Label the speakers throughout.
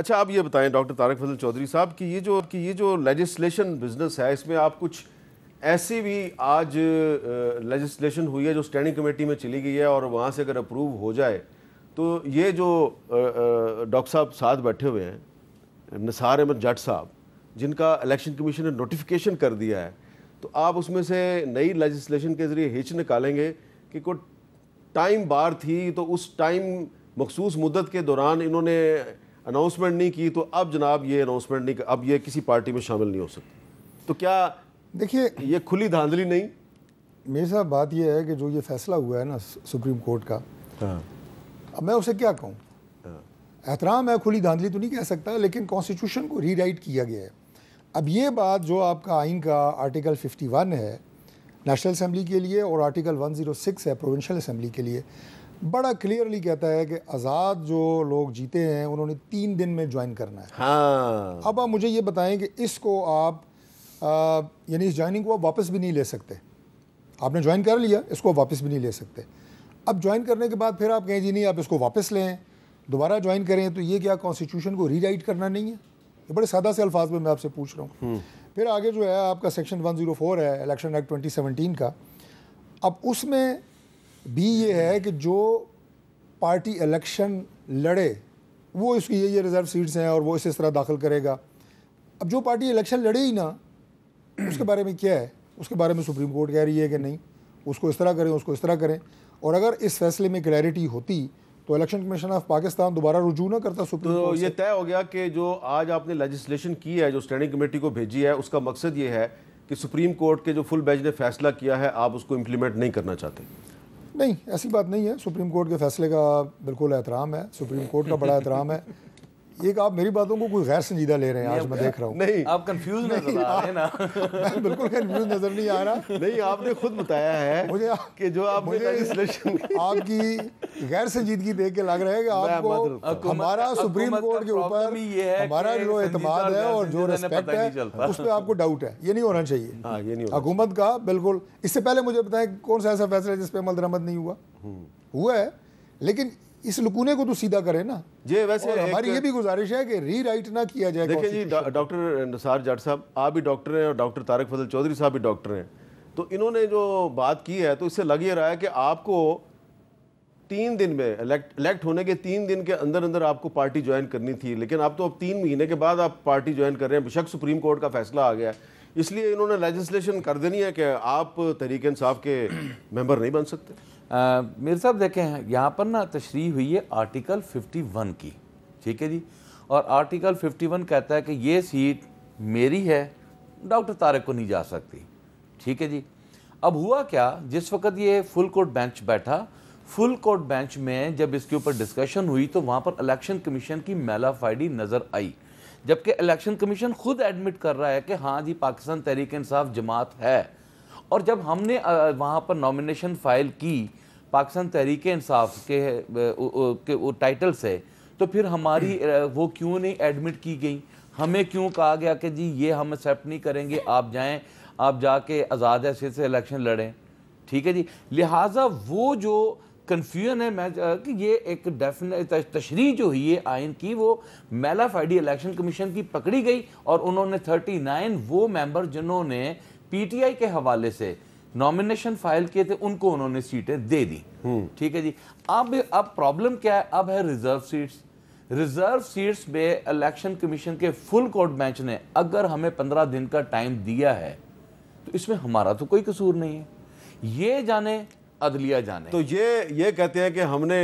Speaker 1: अच्छा, आप ये बताएं डॉक्टर तारिक फजल चौधरी साहब कि ये जो लेजिस्लेशन बिजनेस है, इसमें आप कुछ ऐसी भी आज लेजिस्लेशन हुई है जो स्टैंडिंग कमेटी में चली गई है और वहाँ से अगर अप्रूव हो जाए तो ये जो डॉक्टर साहब साथ बैठे हुए हैं, निसार अहमद जट साहब, जिनका इलेक्शन कमीशन ने नोटिफिकेशन कर दिया है, तो आप उसमें से नई लेजिस्लेशन के ज़रिए हिच निकालेंगे कि कोई टाइम बार थी तो उस टाइम मखसूस मुद्दत के दौरान इन्होंने अनाउंसमेंट नहीं की, तो अब जनाब ये अनाउंसमेंट नहीं, अब ये किसी पार्टी में शामिल नहीं हो सकती, तो क्या
Speaker 2: देखिए
Speaker 1: ये खुली धांधली नहीं?
Speaker 2: मेरे साथ बात यह है कि जो ये फैसला हुआ है ना सुप्रीम कोर्ट का,
Speaker 1: हाँ।
Speaker 2: अब मैं उसे क्या कहूँ, एहतराम है, खुली धांधली तो नहीं कह सकता, लेकिन कॉन्स्टिट्यूशन को रीराइट किया गया है। अब ये बात जो आपका आइन का आर्टिकल 51 है नेशनल असेंबली के लिए और आर्टिकल 106 है प्रोविंशियल असेंबली के लिए, बड़ा क्लियरली कहता है कि आज़ाद जो लोग जीते हैं उन्होंने 3 दिन में ज्वाइन करना है।
Speaker 1: हाँ।
Speaker 2: अब आप मुझे ये बताएं कि इसको आप यानी इस ज्वाइनिंग को आप वापस भी नहीं ले सकते। आपने ज्वाइन कर लिया, इसको वापस भी नहीं ले सकते। अब ज्वाइन करने के बाद फिर आप कहें जी नहीं आप इसको वापस लें, दोबारा ज्वाइन करें, तो ये क्या कॉन्स्टिट्यूशन को रीराइट करना नहीं है? ये बड़े सादा से अल्फाज में मैं आपसे पूछ रहा हूँ। फिर आगे जो है आपका सेक्शन 104 है इलेक्शन एक्ट 2017 का। अब उसमें भी ये है कि जो पार्टी इलेक्शन लड़े वो इसकी ये रिजर्व सीट्स हैं और वो इस तरह दाखिल करेगा। अब जो पार्टी इलेक्शन लड़े ही ना, उसके बारे में क्या है? उसके बारे में सुप्रीम कोर्ट कह रही है कि नहीं, उसको इस तरह करें, उसको इस तरह करें। और अगर इस फैसले में क्लैरिटी होती तो इलेक्शन कमीशन ऑफ पाकिस्तान दोबारा रुजू ना करता सुप्रीम कोर्ट।
Speaker 1: तो ये तय हो गया कि जो आज आपने लेजिस्लेशन की है, जो स्टैंडिंग कमेटी को भेजी है, उसका मकसद ये है कि सुप्रीम कोर्ट के जो फुल बेंच ने फैसला किया है आप उसको इम्प्लीमेंट नहीं करना चाहते?
Speaker 2: नहीं, ऐसी बात नहीं है। सुप्रीम कोर्ट के फैसले का बिल्कुल एहतराम है, सुप्रीम कोर्ट का बड़ा एहतराम है। एक आप मेरी बातों को कोई गैर संजीदा ले रहे हैं, आज मैं देख रहा हूँ।
Speaker 1: नहीं,
Speaker 3: आप कंफ्यूज नजर आ रहे हैं ना।
Speaker 2: मैं बिल्कुल कंफ्यूज नजर नहीं आ रहा।
Speaker 1: नहीं, आपने खुद बताया है
Speaker 2: मुझे
Speaker 1: कि जो आपने लेजिस्लेशन
Speaker 2: आपकी गैर संजीदगी देख के लग रहा है कि आपको हमारा सुप्रीम कोर्ट के ऊपर हमारा जो एतमाद है और जो रिस्पेक्ट है उस पर आपको डाउट है। ये नहीं होना चाहिए हुकूमत का। बिल्कुल, इससे पहले मुझे बताएं कौन सा ऐसा फैसला है जिस पे अमल दरामद नहीं हुआ है, लेकिन इस लुकूने को तो सीधा करें ना।
Speaker 1: जी, वैसे
Speaker 2: हमारी ये भी गुजारिश है कि रीराइट ना किया जाए।
Speaker 1: देखिए जी, डॉक्टर निसार जट साहब, आप भी डॉक्टर हैं और डॉक्टर तारिक फजल चौधरी साहब भी डॉक्टर हैं, तो इन्होंने जो बात की है तो इससे लग ये रहा है कि आपको 3 दिन में इलेक्ट होने के 3 दिन के अंदर अंदर आपको पार्टी ज्वाइन करनी थी, लेकिन आप तो अब 3 महीने के बाद आप पार्टी ज्वाइन कर रहे हैं। बेशक सुप्रीम कोर्ट का फैसला आ गया, इसलिए इन्होंने लेजिस्लेशन कर देनी है कि आप तहरीक इंसाफ के मेंबर नहीं बन सकते।
Speaker 3: मेरे साहब देखें, यहाँ पर ना तशरीह हुई है आर्टिकल 51 की, ठीक है जी। और आर्टिकल 51 कहता है कि ये सीट मेरी है, डॉक्टर तारिक को नहीं जा सकती, ठीक है जी। अब हुआ क्या, जिस वक्त ये फुल कोर्ट बेंच बैठा, फुल कोर्ट बेंच में जब इसके ऊपर डिस्कशन हुई तो वहाँ पर इलेक्शन कमीशन की मैलाफाइडी नज़र आई, जबकि इलेक्शन कमीशन खुद एडमिट कर रहा है कि हाँ जी पाकिस्तान तहरीक इंसाफ जमात है। और जब हमने वहाँ पर नॉमिनेशन फाइल की पाकिस्तान तहरीक इंसाफ के टाइटल से, तो फिर हमारी वो क्यों नहीं एडमिट की गई? हमें क्यों कहा गया कि जी ये हम एक्सेप्ट नहीं करेंगे, आप जाएं, आप जाके आज़ाद हैसियत से इलेक्शन लड़ें, ठीक है जी। लिहाजा वो जो कन्फ्यूजन है मैं कि ये एक डेफिनेट तशरीह जो हुई है आइन की, वो मैलाफाइडी इलेक्शन कमीशन की पकड़ी गई और उन्होंने 39 वो मेंबर जिन्होंने पीटीआई के हवाले से नॉमिनेशन फाइल किए थे उनको उन्होंने सीटें दे दी, ठीक है जी। अब प्रॉब्लम क्या है? अब है रिजर्व सीट्स। रिजर्व सीट्स में इलेक्शन कमीशन के फुल कोर्ट बेंच ने अगर हमें 15 दिन का टाइम दिया है तो इसमें हमारा तो कोई कसूर नहीं है, ये जाने अदलिया जाने।
Speaker 1: तो ये कहते हैं कि हमने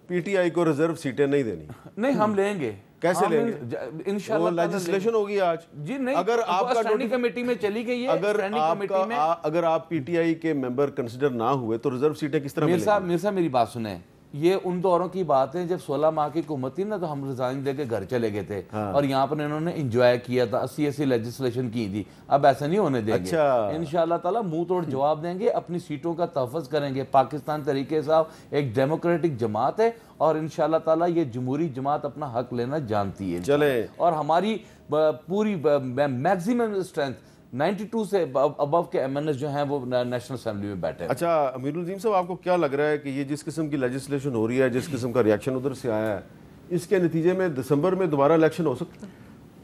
Speaker 1: पीटीआई को रिजर्व सीटें नहीं देनी।
Speaker 3: नहीं, हम लेंगे।
Speaker 1: कैसे लेंगे? इंशाल्लाह लेजिस्लेशन होगी आज
Speaker 3: जी। नहीं,
Speaker 1: अगर आपका
Speaker 3: स्टैंडिंग कमेटी में चली गई है,
Speaker 1: अगर आप पीटीआई के मेंबर कंसीडर ना हुए तो रिजर्व सीटें किस तरह मिलेंगी?
Speaker 3: मेरे साहब मेरी बात सुने, ये उन दौरों की बात है जब 16 माह की हुकूमत थी ना, तो हम रिजाइन देके घर चले गए थे। हाँ। और यहाँ पर इन्होंने एंजॉय किया था, 80 लेजिस्लेशन की थी। अब ऐसा नहीं होने देंगे।
Speaker 1: अच्छा।
Speaker 3: इंशाल्लाह ताला मुंह तोड़ जवाब देंगे, अपनी सीटों का तहफ़्फ़ुज़ करेंगे। पाकिस्तान तरीके साहब एक डेमोक्रेटिक जमात है और इंशाल्लाह ताला ये जमहूरी जमात अपना हक लेना जानती है।
Speaker 1: चले।
Speaker 3: और हमारी पूरी मैक्सिमम स्ट्रेंथ 92 से अबव के एमएनएस जो हैं वो नेशनल असेंबली में बैठे हैं।
Speaker 1: अच्छा अमीरुल अज़ीम साहब, आपको क्या लग रहा है कि ये जिस किस्म की लेजिस्लेशन हो रही है, जिस किस्म का रिएक्शन उधर से आया है, इसके नतीजे में दिसंबर में दोबारा इलेक्शन हो सकता है?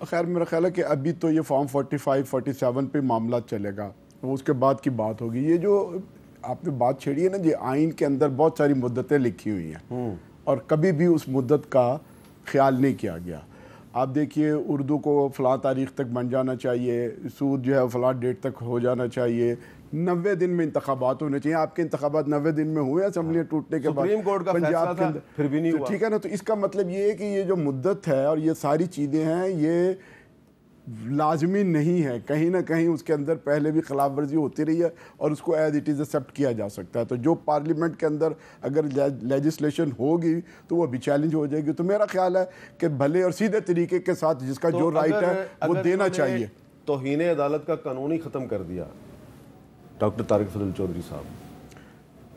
Speaker 4: खैर मेरा ख्याल है कि अभी तो ये फॉर्म 45, 47 पे मामला चलेगा, वो उसके बाद की बात होगी। ये जो आपने बात छेड़ी है ना जी, आइन के अंदर बहुत सारी मुद्दतें लिखी हुई हैं और कभी भी उस मुद्दत का ख्याल नहीं किया गया। आप देखिए, उर्दू को फ़लाँ तारीख़ तक बन जाना चाहिए, सूद जो है फ़लाँ डेट तक हो जाना चाहिए, 90 दिन में इंतखाबात होने चाहिए। आपके इंतखाबात 90 दिन में हुए, असम्बली टूटने के बाद
Speaker 1: सुप्रीम कोर्ट का फैसला था, फिर भी नहीं हुआ।
Speaker 4: ठीक है ना, तो इसका मतलब ये है कि ये जो मुद्दत है और ये सारी चीज़ें हैं, ये लाजमी नहीं है। कहीं ना कहीं उसके अंदर पहले भी खिलाफ वर्जी होती रही है और उसको एज इट इज़ एक्सेप्ट किया जा सकता है। तो जो पार्लियामेंट के अंदर अगर लेजिस्लेशन होगी तो वो भी चैलेंज हो जाएगी। तो मेरा ख्याल है कि भले और सीधे तरीके के साथ जिसका जो राइट है वो देना चाहिए।
Speaker 1: तौहीन अदालत का कानून ही ख़त्म कर दिया डॉक्टर तारिक फजल चौधरी साहब,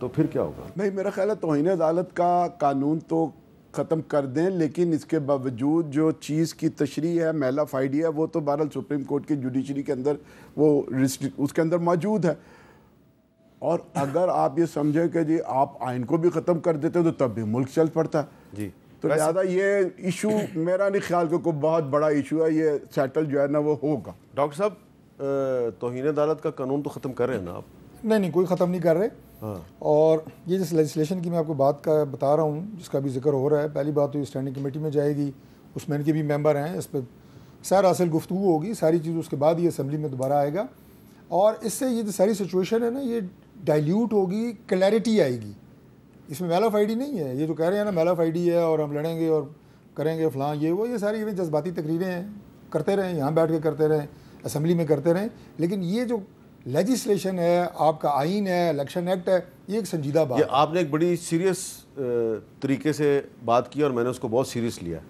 Speaker 1: तो फिर क्या होगा?
Speaker 4: नहीं, मेरा ख्याल है तौहीन अदालत का कानून तो ख़त्म कर दें, लेकिन इसके बावजूद जो चीज़ की तशरीह है, मेला फाइडी है, वो तो बहरहाल सुप्रीम कोर्ट की जुडिशरी के अंदर वो उसके अंदर मौजूद है। और अगर आप ये समझें कि जी आप आइन को भी ख़त्म कर देते तो तब भी मुल्क चल पड़ता
Speaker 1: जी।
Speaker 4: तो लिहाजा ये इशू मेरा नहीं ख्याल कि कोई बहुत बड़ा इशू है, ये सेटल जो है ना वो होगा।
Speaker 1: डॉक्टर साहब, तौहीन अदालत का कानून तो ख़त्म कर रहे हैं ना आप?
Speaker 2: नहीं, कोई ख़त्म नहीं कर रहे। और ये जिस लेजिस्लेशन की मैं आपको बात का बता रहा हूँ, जिसका भी जिक्र हो रहा है, पहली बात तो ये स्टैंडिंग कमेटी में जाएगी, उसमें इनके भी मेंबर हैं, इस पर सारा असल गुफ्तगू होगी, सारी चीज़ उसके बाद ये असम्बली में दोबारा आएगा और इससे ये जो सारी सिचुएशन है ना ये डाइल्यूट होगी, क्लैरिटी आएगी। इसमें मेला फाइडी नहीं है, ये जो कह रहे हैं ना मेला फाइडी है और हम लड़ेंगे और करेंगे फलां ये वो, ये सारी जज्बाती तकरीरें हैं, करते रहें, यहाँ बैठ के करते रहें, असम्बली में करते रहें। लेकिन ये जो लेजिस्लेशन है, आपका आइन है, इलेक्शन एक्ट है, ये एक संजीदा बात है।
Speaker 1: आपने एक बड़ी सीरियस तरीके से बात की और मैंने उसको बहुत सीरियस लिया।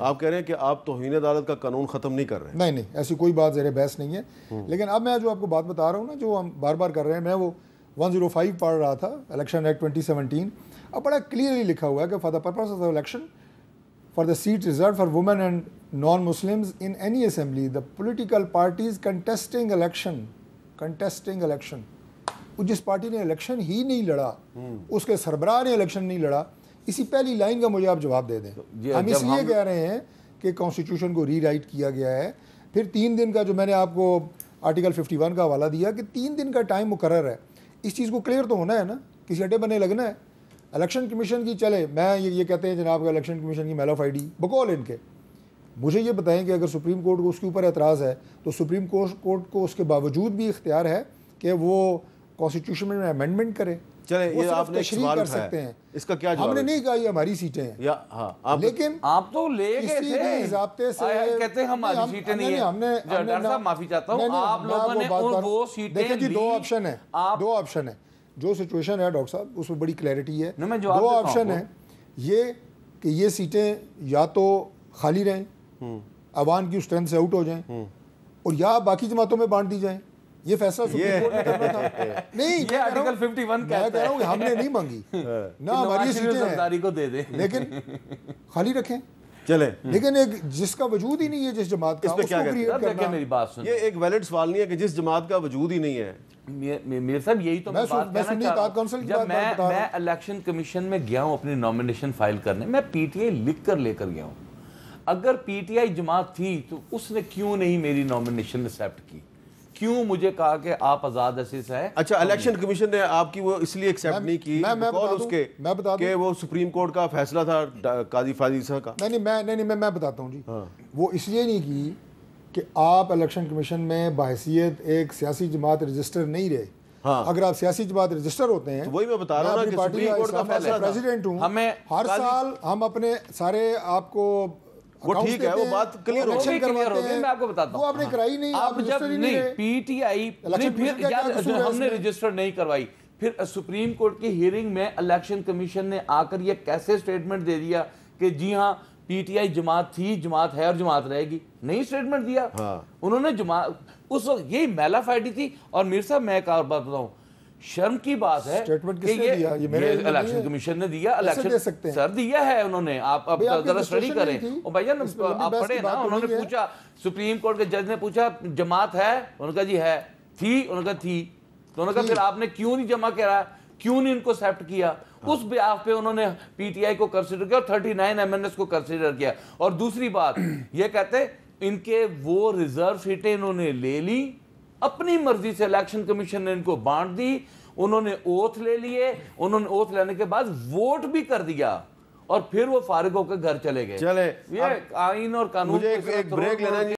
Speaker 1: आप कह रहे हैं कि आप तौहीन अदालत का कानून ख़त्म नहीं कर रहे?
Speaker 2: नहीं, ऐसी कोई बात ज़ेरे बहस नहीं है। लेकिन अब मैं जो आपको बात बता रहा हूँ ना, जो हम बार बार कर रहे हैं, मैं वो 105 पढ़ रहा था, इलेक्शन एक्ट 2017। अब बड़ा क्लियरली लिखा हुआ है कि for the purpose of the election for the seat reserve for women and non Muslims in any assembly the political parties contesting election. जिस पार्टी ने इलेक्शन ही नहीं लड़ा, उसके सरबराह ने इलेक्शन नहीं लड़ा, इसी पहली लाइन का मुझे आप जवाब दे दें। हम इसलिए कह रहे हैं कि कॉन्स्टिट्यूशन को रीराइट किया गया है। फिर 3 दिन का जो मैंने आपको आर्टिकल 51 का हवाला दिया कि 3 दिन का टाइम मुकर्रर है, इस चीज़ को क्लियर तो होना है ना, किसी अड्डे बने लगना है। इलेक्शन कमीशन की चले, मैं ये कहते हैं जनाब का इलेक्शन कमीशन की मेला फाइडी बकौल इनके, मुझे ये बताएं कि अगर सुप्रीम कोर्ट को उसके ऊपर एतराज़ है तो सुप्रीम कोर्ट को उसके बावजूद भी इख्तियार है कि वो कॉन्स्टिट्यूशन में अमेंडमेंट करे।
Speaker 1: चले, ये आपने
Speaker 2: तशरीह कर सकते हैं,
Speaker 1: इसका क्या जवाब?
Speaker 2: हमने नहीं कहा ये हमारी सीटें हैं
Speaker 1: या हाँ,
Speaker 2: लेकिन
Speaker 3: आप तो ले गए थे
Speaker 2: ज़ाब्ते से
Speaker 3: कहते हैं हमारी सीटें नहीं है। डॉक्टर साहब माफी चाहता हूँ, आप लोगों ने वो सीटें
Speaker 2: देखिए जी,
Speaker 3: ली।
Speaker 2: 2 ऑप्शन है, 2 ऑप्शन है। जो सिचुएशन है डॉक्टर साहब उसमें बड़ी क्लैरिटी है। 2 ऑप्शन है, ये कि ये सीटें या तो खाली रहें, अवान की स्ट्रेंथ से आउट हो जाएं, और या बाकी जमातों में बांट दी जाएं। ये फैसला सुप्रीम कोर्ट ने करना था। नहीं,
Speaker 3: ये आर्टिकल 51 कहता है
Speaker 2: कि हमने नहीं मांगी ना, हमारी सीटें
Speaker 3: हैं को दे दे,
Speaker 2: लेकिन खाली रखें।
Speaker 1: चले,
Speaker 2: लेकिन एक जिसका वजूद ही नहीं है जिस जमात का,
Speaker 1: इस पे क्या कहते
Speaker 3: हैं? मेरी बात सुन,
Speaker 1: ये एक वैलिड सवाल नहीं है कि जिस जमात का वजूद ही नहीं है।
Speaker 3: मेरे साहब यही तो मैं बात कहना चाह रहा हूं। जब मैं इलेक्शन कमीशन में गया हूं अपनी नॉमिनेशन फाइल करने, मैं पीटीआई लिख कर लेकर गया हूं। अगर पीटीआई जमात थी तो उसने क्यों नहीं मेरी नॉमिनेशन एक्सेप्ट की? क्यों मुझे कहा कि आप आजाद असीस है?
Speaker 1: अच्छा, इलेक्शन कमीशन ने आपकी वो इसलिए एक्सेप्ट नहीं की कि वो सुप्रीम कोर्ट का फैसला था काजी फाजीसा का?
Speaker 2: नहीं, मैं बताता हूँ जी। वो इसलिए नहीं की कि आप इलेक्शन कमीशन में बहैसियत एक सियासी जमात रजिस्टर नहीं रहे। हाँ। अगर आप सियासी जमात रजिस्टर होते हैं,
Speaker 1: तो वही मैं बता रहा हूँ ना कि सुप्रीम कोर्ट का फैसला,
Speaker 2: प्रेसिडेंट हूँ, हमें हर साल हम अपने सारे आपको
Speaker 1: वो ठीक है, वो बात क्लियर हो गई।
Speaker 3: मैं आपको बताता हूँ,
Speaker 2: वो आपने कराई नहीं।
Speaker 3: आप जब नहीं पीटीआई फिर हमने रजिस्टर नहीं करवाई, फिर सुप्रीम कोर्ट की हियरिंग में इलेक्शन कमीशन ने आकर ये कैसे स्टेटमेंट दे दिया कि जी हाँ पीटीआई जमात थी, जमात है और जमात रहेगी? नहीं स्टेटमेंट दिया। हाँ। उन्होंने जमात उस वक्त यही मेला फाइडी थी। और मीर साहब मैं एक और बात बताऊं, शर्म की बात है
Speaker 2: स्टेटमेंट
Speaker 3: कि ये इलेक्शन कमीशन ने दिया, इलेक्शन सर दिया है उन्होंने, आप अब जरा स्टडी करें। और भैया आप पढ़े ना, उन्होंने पूछा, सुप्रीम कोर्ट के जज ने पूछा जमात है, उन्होंने कहा जी है, थी, उन्होंने कहा थी, तो उन्होंने कहा फिर आपने क्यों नहीं जमा करा? क्यों नहीं इनको एक्सेप्ट किया? उस ब्याह पे उन्होंने पीटीआई को कंसीडर किया और 39 एमएनएस को कंसीडर किया। और दूसरी बात ये कहते इनके वो रिजर्व सीटें इन्होंने ले ली, अपनी मर्जी से इलेक्शन कमीशन ने इनको बांट दी, उन्होंने ओथ ले लिए, उन्होंने ओथ लेने के बाद वोट भी कर दिया और फिर वो फारिग होकर घर चले गए।
Speaker 1: चले
Speaker 3: ये आईन और कानून
Speaker 1: मुझे एक ब्रेक लेना